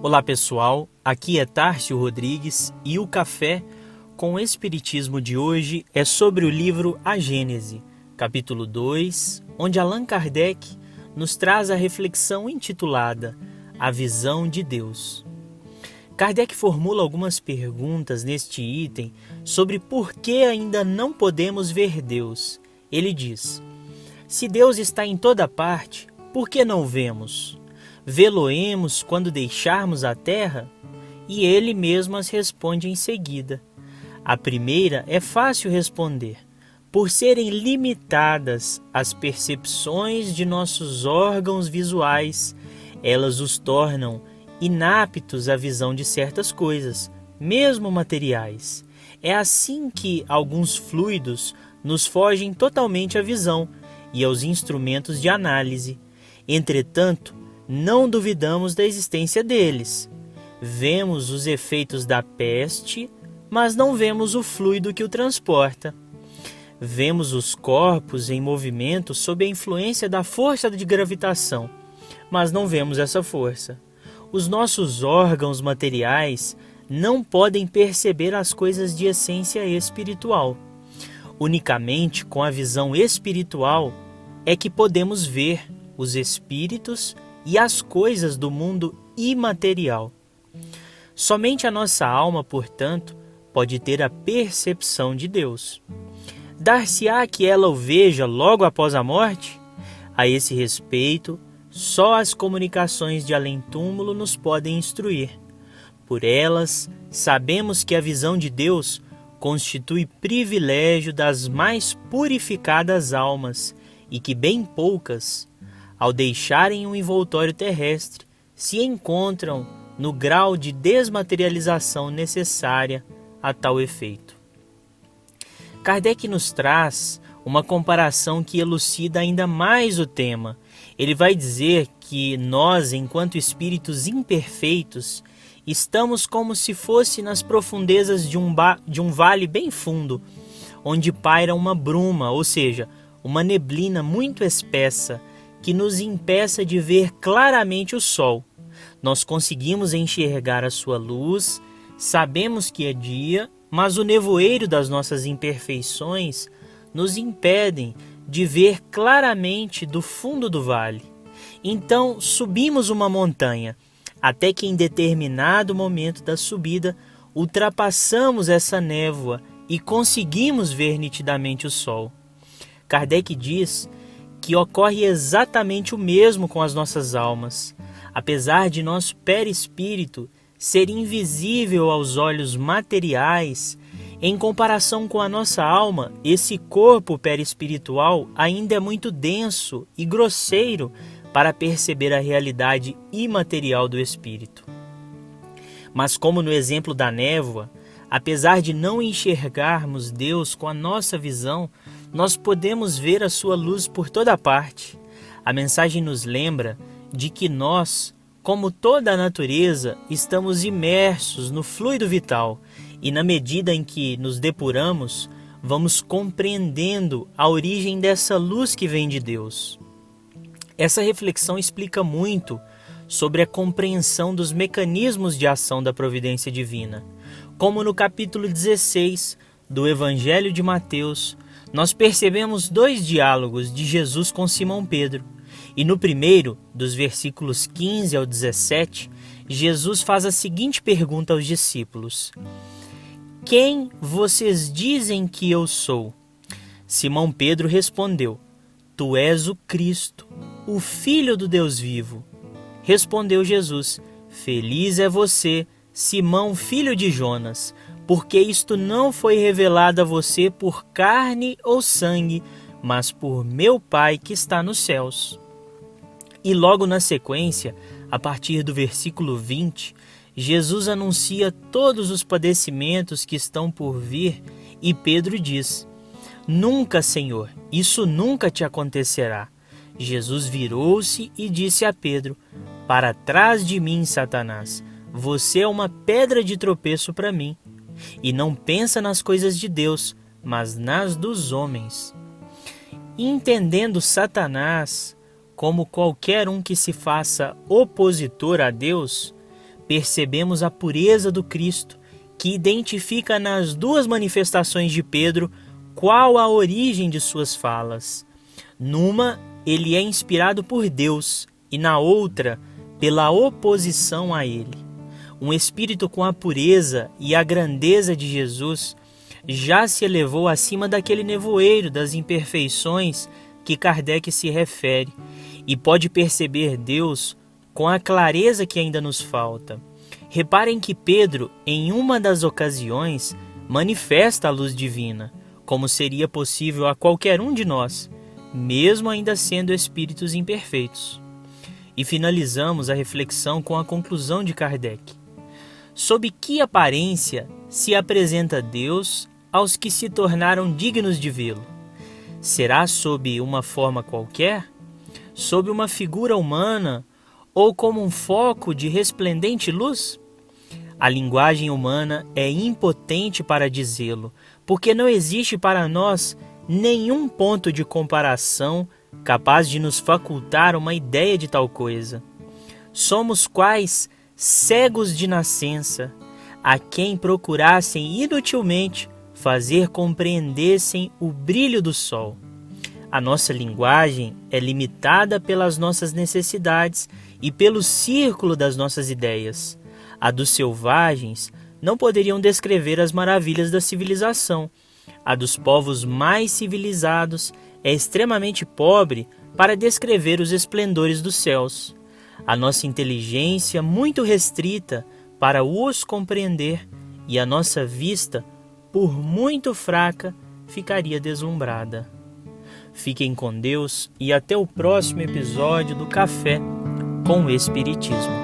Olá pessoal, aqui é Tárcio Rodrigues e o Café com o Espiritismo de hoje é sobre o livro A Gênese, capítulo 2, onde Allan Kardec nos traz a reflexão intitulada A Visão de Deus. Kardec formula algumas perguntas neste item sobre por que ainda não podemos ver Deus. Ele diz: se Deus está em toda parte, por que não o vemos? Vê-lo-emos quando deixarmos a terra? E ele mesmo as responde em seguida. A primeira é fácil responder, por serem limitadas as percepções de nossos órgãos visuais, elas os tornam inaptos à visão de certas coisas, mesmo materiais. É assim que alguns fluidos nos fogem totalmente à visão e aos instrumentos de análise. Entretanto, não duvidamos da existência deles. Vemos os efeitos da peste, mas não vemos o fluido que o transporta. Vemos os corpos em movimento sob a influência da força de gravitação, mas não vemos essa força. Os nossos órgãos materiais não podem perceber as coisas de essência espiritual. Unicamente com a visão espiritual é que podemos ver os espíritos e as coisas do mundo imaterial. Somente a nossa alma, portanto, pode ter a percepção de Deus. Dar-se-á que ela o veja logo após a morte? A esse respeito, só as comunicações de além-túmulo nos podem instruir. Por elas, sabemos que a visão de Deus constitui privilégio das mais purificadas almas e que bem poucas, ao deixarem o envoltório terrestre, se encontram no grau de desmaterialização necessária a tal efeito. Kardec nos traz uma comparação que elucida ainda mais o tema. Ele vai dizer que nós, enquanto espíritos imperfeitos, estamos como se fosse nas profundezas de um vale bem fundo, onde paira uma bruma, ou seja, uma neblina muito espessa, que nos impeça de ver claramente o sol. Nós conseguimos enxergar a sua luz, sabemos que é dia, mas o nevoeiro das nossas imperfeições nos impedem de ver claramente do fundo do vale. Então subimos uma montanha, até que em determinado momento da subida ultrapassamos essa névoa e conseguimos ver nitidamente o sol. Kardec diz que ocorre exatamente o mesmo com as nossas almas. Apesar de nosso perispírito ser invisível aos olhos materiais, em comparação com a nossa alma, esse corpo perispiritual ainda é muito denso e grosseiro para perceber a realidade imaterial do espírito. Mas como no exemplo da névoa, apesar de não enxergarmos Deus com a nossa visão, nós podemos ver a sua luz por toda parte. A mensagem nos lembra de que nós, como toda a natureza, estamos imersos no fluido vital e na medida em que nos depuramos, vamos compreendendo a origem dessa luz que vem de Deus. Essa reflexão explica muito sobre a compreensão dos mecanismos de ação da providência divina. Como no capítulo 16 do Evangelho de Mateus, nós percebemos dois diálogos de Jesus com Simão Pedro. E no primeiro, dos versículos 15 ao 17, Jesus faz a seguinte pergunta aos discípulos: quem vocês dizem que eu sou? Simão Pedro respondeu: tu és o Cristo, o Filho do Deus vivo. Respondeu Jesus: feliz é você, Simão, filho de Jonas, porque isto não foi revelado a você por carne ou sangue, mas por meu Pai que está nos céus. E logo na sequência, a partir do versículo 20, Jesus anuncia todos os padecimentos que estão por vir e Pedro diz: nunca, Senhor, isso nunca te acontecerá. Jesus virou-se e disse a Pedro: para trás de mim, Satanás, você é uma pedra de tropeço para mim, e não pensa nas coisas de Deus, mas nas dos homens. Entendendo Satanás como qualquer um que se faça opositor a Deus, percebemos a pureza do Cristo, que identifica nas duas manifestações de Pedro qual a origem de suas falas. Numa, ele é inspirado por Deus e na outra, pela oposição a ele. Um espírito com a pureza e a grandeza de Jesus já se elevou acima daquele nevoeiro das imperfeições que Kardec se refere e pode perceber Deus com a clareza que ainda nos falta. Reparem que Pedro, em uma das ocasiões, manifesta a luz divina, como seria possível a qualquer um de nós, mesmo ainda sendo espíritos imperfeitos. E finalizamos a reflexão com a conclusão de Kardec. Sob que aparência se apresenta Deus aos que se tornaram dignos de vê-lo? Será sob uma forma qualquer? Sob uma figura humana ou como um foco de resplendente luz? A linguagem humana é impotente para dizê-lo, porque não existe para nós nenhum ponto de comparação capaz de nos facultar uma ideia de tal coisa. Somos quais cegos de nascença, a quem procurassem inutilmente fazer compreendessem o brilho do sol. A nossa linguagem é limitada pelas nossas necessidades e pelo círculo das nossas ideias. A dos selvagens não poderiam descrever as maravilhas da civilização. A dos povos mais civilizados é extremamente pobre para descrever os esplendores dos céus. A nossa inteligência muito restrita para os compreender e a nossa vista, por muito fraca, ficaria deslumbrada. Fiquem com Deus e até o próximo episódio do Café com o Espiritismo.